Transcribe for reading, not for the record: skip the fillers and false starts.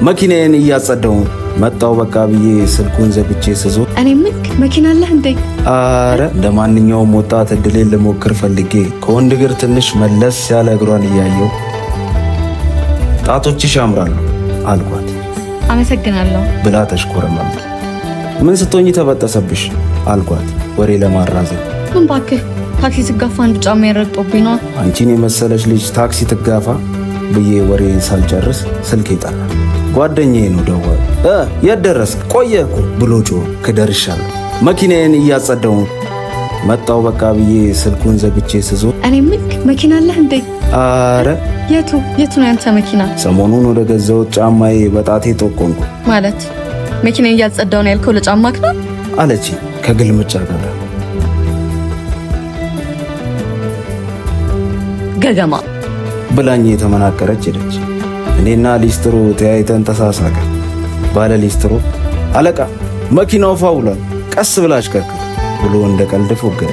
መኪናዬን እያጸዳሁ መጣው በቃ ብዬ ስልኩን ዘግቼ ስዞር እኔ ምን መኪና አለህ እንዴ? አረ እንደማንኛውም ወጣት እድሌን ልሞክር ፈልጌ ከወንድ እግር ትንሽ መለስ ያለ እግሯን እያየሁ ጣቶችሽ ያምራሉ አልኳት። አመሰግናለሁ ብላ ተሽኮረመመ። ምን ስትሆኚ ተበጠሰብሽ አልኳት ወሬ ለማራዘም። ምን ባክህ ታክሲ ስጋፋ አንዱ ጫማ ረግጦብኝ ነው። አንቺን የመሰለች ልጅ ታክሲ ትጋፋ ብዬ ወሬ ሳልጨርስ ስልክ ይጠራ። ጓደኛዬ ነው ደወለ። የት ደረስክ? ቆየህ እኮ ብሎ ጮኸ። ከደርሻለሁ መኪናዬን እያጸዳሁ መጣው በቃ ብዬ ስልኩን ዘግቼ ስዞር እኔ ምን መኪና አለህ እንዴ? አረ የቱ ነው ያንተ መኪና? ሰሞኑን ወደ ገዛሁት ጫማዬ በጣቴ ጠቆምኩ። ማለት መኪና እያጸዳሁ ነው ያልከው ለጫማክ ነው አለች ከግልምጫ ጋር። ገገማ ብላኝ የተመናቀረች ሄደች። እኔና ሊስትሮ ተያይተን ተሳሳቀ። ባለ ሊስትሮ አለቃ መኪናው ፋውሏል ቀስ ብላ አሽከርክር ብሎ እንደ ቀልድ ፎገረ።